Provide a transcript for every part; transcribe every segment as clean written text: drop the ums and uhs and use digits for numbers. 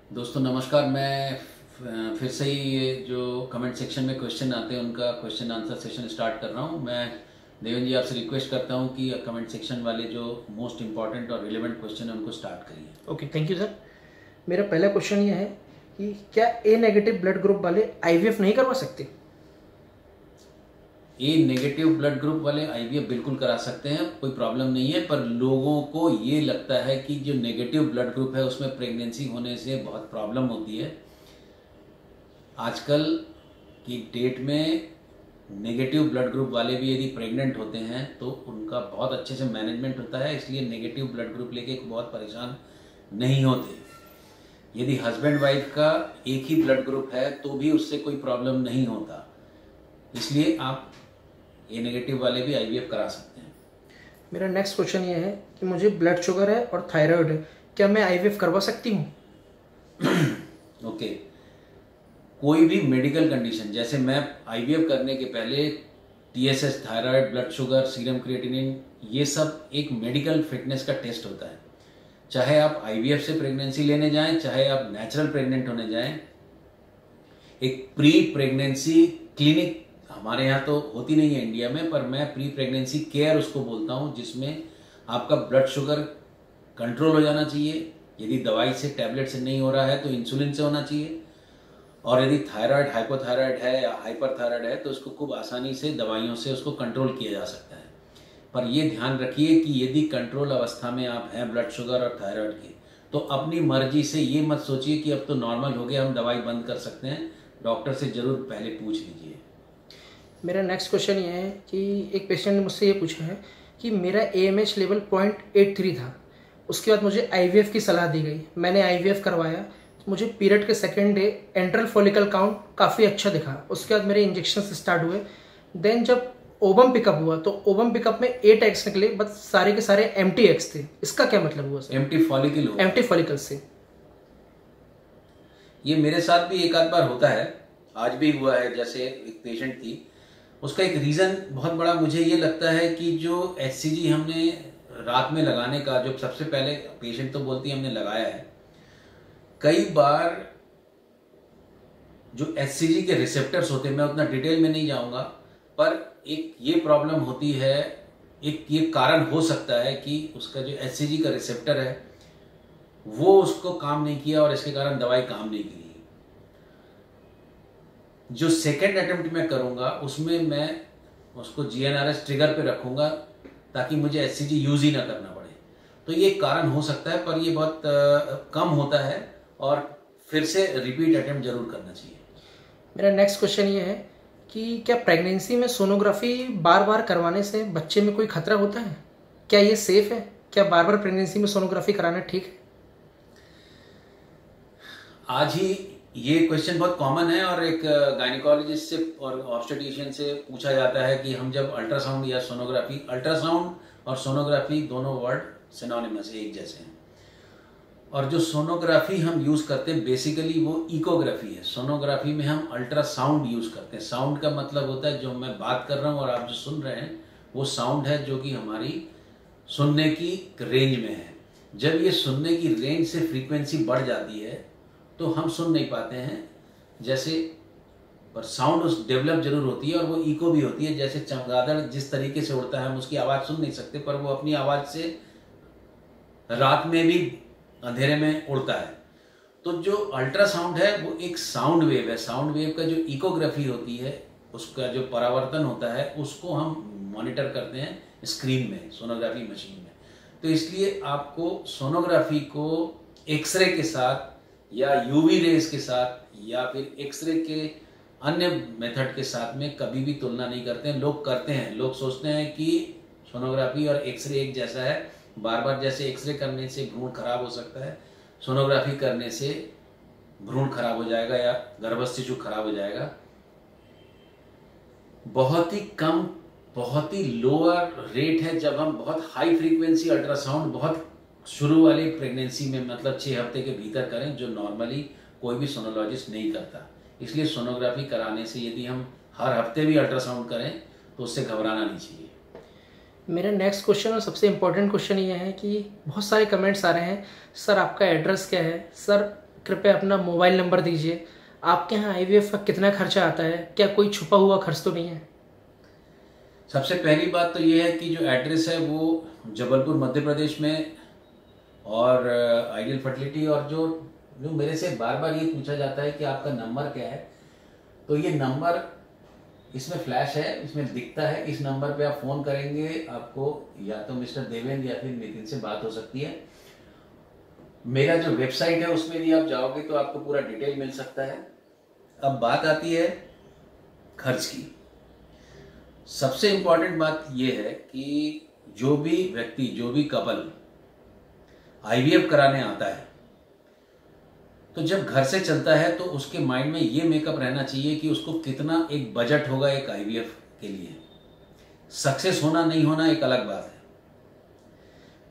दोस्तों नमस्कार। मैं फिर से ही ये जो कमेंट सेक्शन में क्वेश्चन आते हैं उनका क्वेश्चन आंसर सेशन स्टार्ट कर रहा हूँ। मैं देवेन जी आपसे रिक्वेस्ट करता हूँ कि कमेंट सेक्शन वाले जो मोस्ट इम्पॉर्टेंट और रिलेवेंट क्वेश्चन है उनको स्टार्ट करिए। Okay, thank you sir. मेरा पहला क्वेश्चन ये है कि क्या ए नेगेटिव ब्लड ग्रुप वाले आईवीएफ नहीं करवा सकते? ए नेगेटिव ब्लड ग्रुप वाले आईवीएफ बिल्कुल करा सकते हैं, कोई प्रॉब्लम नहीं है। पर लोगों को ये लगता है कि जो नेगेटिव ब्लड ग्रुप है उसमें प्रेगनेंसी होने से बहुत प्रॉब्लम होती है। आजकल की डेट में नेगेटिव ब्लड ग्रुप वाले भी यदि प्रेग्नेंट होते हैं तो उनका बहुत अच्छे से मैनेजमेंट होता है, इसलिए नेगेटिव ब्लड ग्रुप लेके बहुत परेशान नहीं होते। यदि हस्बैंड वाइफ का एक ही ब्लड ग्रुप है तो भी उससे कोई प्रॉब्लम नहीं होता, इसलिए आप ए नेगेटिव वाले भी आईवीएफ करा सकते हैं। मेरा नेक्स्ट क्वेश्चन ये है कि मुझे ब्लड शुगर है और थायराइड है, क्या मैं आईवीएफ करवा सकती हूँ? ओके, कोई भी मेडिकल कंडीशन, जैसे मैं आईवीएफ करने के पहले TSH, thyroid, blood sugar, serum creatinine, ये सब एक मेडिकल फिटनेस का टेस्ट होता है। चाहे आप आईवीएफ से प्रेगनेंसी लेने जाएं, चाहे आप नेचुरल प्रेग्नेंट होने जाएं, एक प्री प्रेगनेंसी क्लिनिक हमारे यहाँ तो होती नहीं है इंडिया में, पर मैं प्री प्रेगनेंसी केयर उसको बोलता हूँ, जिसमें आपका ब्लड शुगर कंट्रोल हो जाना चाहिए। यदि दवाई से, टैबलेट से नहीं हो रहा है तो इंसुलिन से होना चाहिए, और यदि थायराइड, हाइपोथायराइड है या हाइपरथायराइड है तो उसको खूब आसानी से दवाइयों से उसको कंट्रोल किया जा सकता है। पर ये ध्यान रखिए कि यदि कंट्रोल अवस्था में आप हैं ब्लड शुगर और थायराइड के, तो अपनी मर्जी से ये मत सोचिए कि अब तो नॉर्मल हो गया, हम दवाई बंद कर सकते हैं। डॉक्टर से ज़रूर पहले पूछ लीजिए। मेरा नेक्स्ट क्वेश्चन ये है कि एक पेशेंट ने मुझसे ये पूछा है कि मेरा एएमएच लेवल 0.83 था, उसके बाद मुझे आईवीएफ की सलाह दी गई, मैंने आईवीएफ करवाया, मुझे पीरियड के second day enteral follicle count काफ़ी अच्छा दिखा। उसके बाद मेरे इंजेक्शन स्टार्ट हुए। देन जब ओवम पिकअप हुआ तो ओवम पिकअप में 8 eggs निकले, बट सारे के सारे एम्प्टी एग्स थे। इसका क्या मतलब हुआ सर? एम्प्टी फॉलिकल से ये मेरे साथ भी एक आध बार होता है, आज भी हुआ है। जैसे एक पेशेंट थी, उसका एक रीज़न बहुत बड़ा मुझे ये लगता है कि जो एचसीजी हमने रात में लगाने का, जो सबसे पहले पेशेंट तो बोलती है हमने लगाया है, कई बार जो एचसीजी के रिसेप्टर्स होते हैं, मैं उतना डिटेल में नहीं जाऊंगा, पर एक ये प्रॉब्लम होती है, एक ये कारण हो सकता है कि उसका जो एचसीजी का रिसेप्टर है वो उसको काम नहीं किया और इसके कारण दवाई काम नहीं की। जो सेकेंड अटेम्प्ट मैं करूंगा उसमें मैं उसको जीएनआरएस ट्रिगर पे रखूंगा ताकि मुझे एचसीजी यूज ही ना करना पड़े। तो ये कारण हो सकता है, पर ये बहुत कम होता है और फिर से रिपीट अटेम्प्ट जरूर करना चाहिए। मेरा नेक्स्ट क्वेश्चन ये है कि क्या प्रेगनेंसी में सोनोग्राफी बार बार करवाने से बच्चे में कोई खतरा होता है? क्या ये सेफ है? क्या बार बार प्रेगनेंसी में सोनोग्राफी कराना ठीक है? आज ही ये क्वेश्चन बहुत कॉमन है और एक गायनिकोलॉजिस्ट से और ऑब्स्टेट्रिशियन से पूछा जाता है कि हम जब अल्ट्रासाउंड या सोनोग्राफी, अल्ट्रासाउंड और सोनोग्राफी दोनों वर्ड सिनोनिमस है, एक जैसे हैं। और जो सोनोग्राफी हम यूज करते हैं बेसिकली वो इकोग्राफी है। सोनोग्राफी में हम अल्ट्रासाउंड यूज करते हैं। साउंड का मतलब होता है जो मैं बात कर रहा हूँ और आप जो सुन रहे हैं वो साउंड है, जो कि हमारी सुनने की रेंज में है। जब ये सुनने की रेंज से फ्रीक्वेंसी बढ़ जाती है तो हम सुन नहीं पाते हैं, जैसे, पर साउंड उस डेवलप जरूर होती है और वो इको भी होती है। जैसे चमगादड़ जिस तरीके से उड़ता है हम उसकी आवाज़ सुन नहीं सकते, पर वो अपनी आवाज़ से रात में भी अंधेरे में उड़ता है। तो जो अल्ट्रासाउंड है वो एक साउंड वेव है। साउंड वेव का जो इकोग्राफी होती है, उसका जो परावर्तन होता है, उसको हम मॉनिटर करते हैं स्क्रीन में, सोनोग्राफी मशीन में। तो इसलिए आपको सोनोग्राफी को एक्सरे के साथ या यूवी रेज के साथ या फिर एक्सरे के अन्य मेथड के साथ में कभी भी तुलना नहीं करते हैं। लोग करते हैं, लोग सोचते हैं कि सोनोग्राफी और एक्सरे एक जैसा है, बार बार जैसे एक्सरे करने से भ्रूण खराब हो सकता है, सोनोग्राफी करने से भ्रूण खराब हो जाएगा या गर्भस्थ शिशु खराब हो जाएगा। बहुत ही कम, बहुत ही लोअर रेट है जब हम बहुत हाई फ्रीक्वेंसी अल्ट्रासाउंड बहुत शुरू वाली प्रेगनेंसी में, मतलब 6 हफ्ते के भीतर करें, जो नॉर्मली कोई भी सोनोलॉजिस्ट नहीं करता। इसलिए सोनोग्राफी कराने से यदि हम हर हफ्ते भी अल्ट्रासाउंड करें तो उससे घबराना नहीं चाहिए। मेरा नेक्स्ट क्वेश्चन और सबसे इम्पोर्टेंट क्वेश्चन ये है कि बहुत सारे कमेंट्स आ रहे हैं, सर आपका एड्रेस क्या है, सर कृपया अपना मोबाइल नंबर दीजिए। आपके यहाँ आईवीएफ का कितना खर्चा आता है? क्या कोई छुपा हुआ खर्च तो नहीं है? सबसे पहली बात तो ये है कि जो एड्रेस है वो जबलपुर मध्य प्रदेश में, और आइडियल फर्टिलिटी, और जो जो मेरे से बार बार ये पूछा जाता है कि आपका नंबर क्या है, तो ये नंबर इसमें फ्लैश है, इसमें दिखता है। इस नंबर पे आप फ़ोन करेंगे, आपको या तो मिस्टर देवेंद्र या फिर नितिन से बात हो सकती है। मेरा जो वेबसाइट है उसमें भी आप जाओगे तो आपको पूरा डिटेल मिल सकता है। अब बात आती है खर्च की। सबसे इम्पॉर्टेंट बात यह है कि जो भी व्यक्ति, जो भी कपल आईवीएफ कराने आता है, तो जब घर से चलता है तो उसके माइंड में ये मेकअप रहना चाहिए कि उसको कितना एक बजट होगा एक आईवीएफ के लिए। सक्सेस होना नहीं होना एक अलग बात है,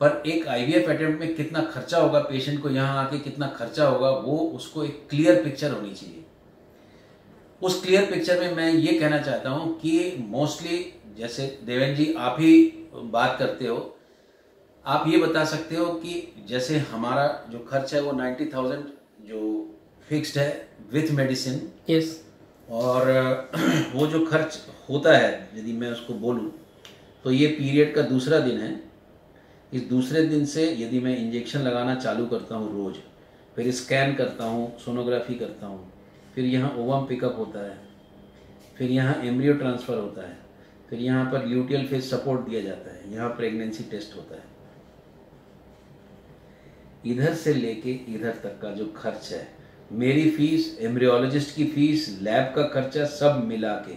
पर एक आईवीएफ अटेम्प्ट में कितना खर्चा होगा, पेशेंट को यहाँ आके कितना खर्चा होगा, वो उसको एक क्लियर पिक्चर होनी चाहिए। उस क्लियर पिक्चर में मैं ये कहना चाहता हूँ कि मोस्टली, जैसे देवेंद्र जी आप ही बात करते हो, आप ये बता सकते हो कि जैसे हमारा जो खर्च है वो 90,000 जो फिक्स्ड है विथ मेडिसिन। यस। और वो जो खर्च होता है, यदि मैं उसको बोलूँ तो ये पीरियड का दूसरा दिन है। इस दूसरे दिन से यदि मैं इंजेक्शन लगाना चालू करता हूँ रोज़, फिर स्कैन करता हूँ, सोनोग्राफी करता हूँ, फिर यहाँ ओवम पिकअप होता है, फिर यहाँ एम्ब्रियो ट्रांसफ़र होता है, फिर यहाँ पर ल्यूटियल फेज सपोर्ट दिया जाता है, यहाँ प्रेगनेंसी टेस्ट होता है, इधर से लेके इधर तक का जो खर्च है, मेरी फीस, एम्ब्रियोलॉजिस्ट की फीस, लैब का खर्चा सब मिला के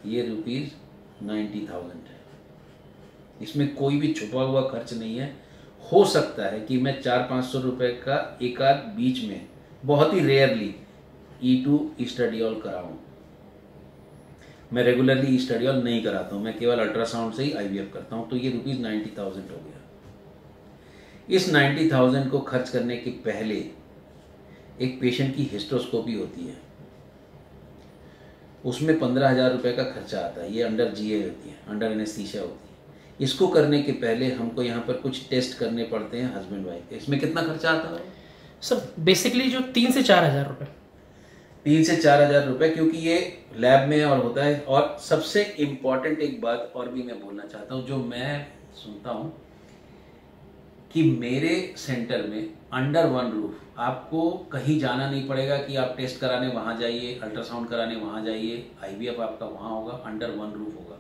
ये ₹90,000 है। इसमें कोई भी छुपा हुआ खर्च नहीं है। हो सकता है कि मैं 400-500 रुपये का एक आध बीच में, बहुत ही रेयरली, E2 ईस्ट्राडियोल कराऊं। मैं रेगुलरली ईस्ट्राडियोल नहीं कराता हूं, मैं केवल अल्ट्रासाउंड से ही आईवीएफ करता हूं। तो ये ₹90,000 हो गया। इस 90,000 को खर्च करने के पहले एक पेशेंट की हिस्ट्रोस्कोपी होती है, उसमें 15,000 रुपये का खर्चा आता है। ये अंडर जीए होती है, अंडर एनेस्थीसिया होती है। इसको करने के पहले हमको यहाँ पर कुछ टेस्ट करने पड़ते हैं हस्बैंड वाइफ के। इसमें कितना खर्चा आता है सर? बेसिकली जो 3 से 4,000 रुपये। 3 से 4,000 रुपये, क्योंकि ये लैब में और होता है। और सबसे इम्पॉर्टेंट एक बात और भी मैं बोलना चाहता हूँ, जो मैं सुनता हूँ कि मेरे सेंटर में अंडर वन रूफ आपको कहीं जाना नहीं पड़ेगा कि आप टेस्ट कराने वहाँ जाइए, अल्ट्रासाउंड कराने वहाँ जाइए, आईवीएफ आपका वहाँ होगा, अंडर वन रूफ होगा।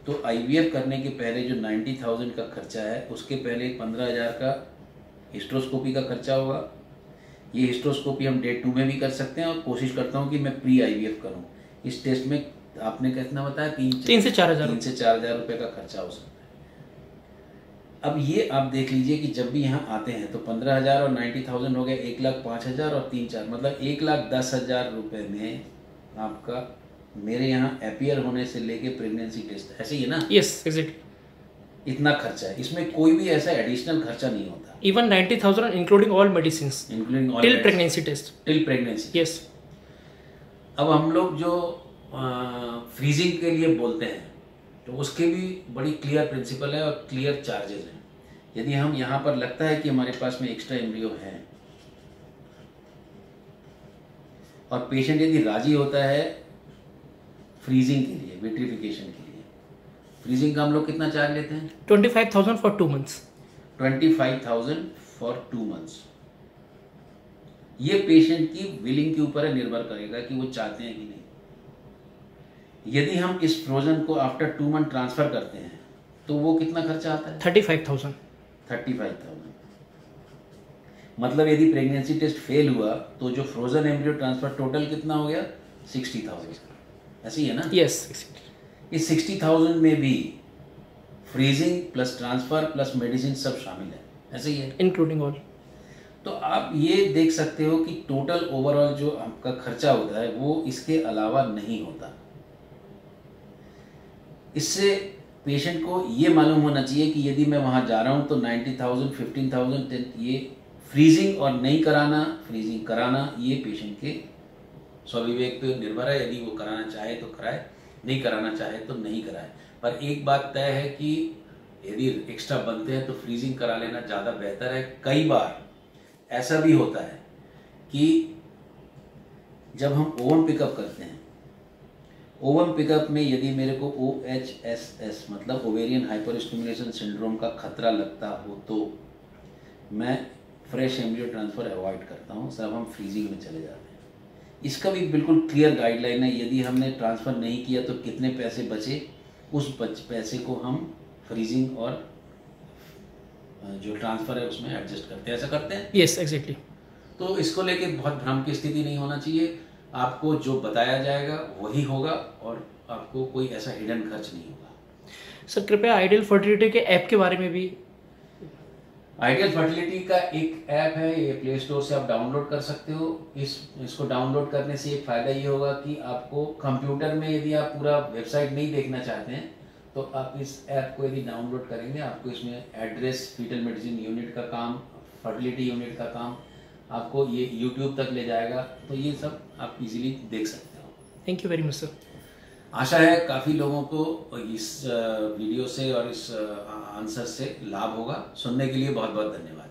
तो आईवीएफ करने के पहले जो 90,000 का खर्चा है, उसके पहले 15,000 का हिस्ट्रोस्कोपी का खर्चा होगा। ये हिस्ट्रोस्कोपी हम डे 2 में भी कर सकते हैं, और कोशिश करता हूँ कि मैं प्री आईवीएफ करूँ। इस टेस्ट में आपने कितना बताया? 3 से 4,000 रुपये का खर्चा हो सकता है। अब ये आप देख लीजिए कि जब भी यहाँ आते हैं तो 15,000 और 90,000 हो गया 1,05,000 और 3-4, मतलब 1,10,000 रुपये में आपका मेरे यहाँ अपीयर होने से लेके प्रेगनेंसी टेस्ट, ऐसे ही है ना? Yes, exactly. इतना खर्चा है, इसमें कोई भी ऐसा एडिशनल खर्चा नहीं होता। Even 90,000 including all medicine, including all till pregnancy test, till pregnancy. Yes. अब हम लोग जो फ्रीजिंग के लिए बोलते हैं, तो उसके भी बड़ी क्लियर प्रिंसिपल है और क्लियर चार्जेस हैं। यदि हम यहाँ पर लगता है कि हमारे पास में एक्स्ट्रा एम्ब्रियो है, और पेशेंट यदि राजी होता है फ्रीजिंग के लिए, विट्रिफिकेशन के लिए, फ्रीजिंग का हम लोग कितना चार्ज लेते हैं? 25,000 फॉर 2 मंथ्स। 25,000 for 2 months. ये पेशेंट की विलिंग के ऊपर निर्भर करेगा कि वो चाहते हैं कि नहीं। यदि हम इस फ्रोजन को आफ्टर 2 मंथ ट्रांसफर करते हैं तो वो कितना खर्चा आता है? 35,000। 35,000। मतलब यदि प्रेगनेंसी टेस्ट फेल हुआ तो जो फ्रोजन एम्ब्रियो ट्रांसफर टोटल कितना हो गया? 60,000। ऐसी है ना? यस। इस 60,000 में भी freezing plus transfer plus medicine सब शामिल है, ऐसे ही है, इंक्लूडिंग ऑल। तो आप ये देख सकते हो कि टोटल ओवरऑल जो आपका खर्चा होता है वो इसके अलावा नहीं होता। इससे पेशेंट को ये मालूम होना चाहिए कि यदि मैं वहाँ जा रहा हूँ तो 90,000, 15,000, ये फ्रीजिंग और नहीं कराना, फ्रीजिंग कराना, ये पेशेंट के स्वविवेक पे निर्भर है। यदि वो कराना चाहे तो कराए, नहीं कराना चाहे तो नहीं कराए। पर एक बात तय है कि यदि एक्स्ट्रा बनते हैं तो फ्रीजिंग करा लेना ज़्यादा बेहतर है। कई बार ऐसा भी होता है कि जब हम ओवम पिकअप करते हैं, ओवम पिकअप में यदि मेरे को OHSS मतलब ओवेरियन हाइपर स्टिमुलेशन सिंड्रोम का खतरा लगता हो तो मैं फ्रेश एम्ब्रियो ट्रांसफ़र अवॉइड करता हूँ, सब हम फ्रीजिंग में चले जाते हैं। इसका भी बिल्कुल क्लियर गाइडलाइन है, यदि हमने ट्रांसफ़र नहीं किया तो कितने पैसे बचे, उस पैसे को हम फ्रीजिंग और जो ट्रांसफ़र है उसमें एडजस्ट करते हैं। ऐसा करते हैं? Yes, exactly. तो इसको लेके बहुत भ्रम की स्थिति नहीं होना चाहिए। आपको जो बताया जाएगा वही होगा और आपको कोई ऐसा हिडन खर्च नहीं होगा। सर कृपया आइडियल फर्टिलिटी के ऐप के बारे में भी। आइडियल फर्टिलिटी का एक ऐप है, ये प्ले स्टोर से आप डाउनलोड कर सकते हो। इसको डाउनलोड करने से एक फ़ायदा ये होगा कि आपको कंप्यूटर में यदि आप पूरा वेबसाइट नहीं देखना चाहते हैं तो आप इस ऐप को यदि डाउनलोड करेंगे, आपको इसमें एड्रेस, फीटल मेडिसिन यूनिट का काम, फर्टिलिटी यूनिट का काम, आपको ये यूट्यूब तक ले जाएगा। तो ये सब आप इजीली देख सकते हो। Thank you very much sir. आशा है काफ़ी लोगों को इस वीडियो से और इस आंसर से लाभ होगा। सुनने के लिए बहुत बहुत धन्यवाद।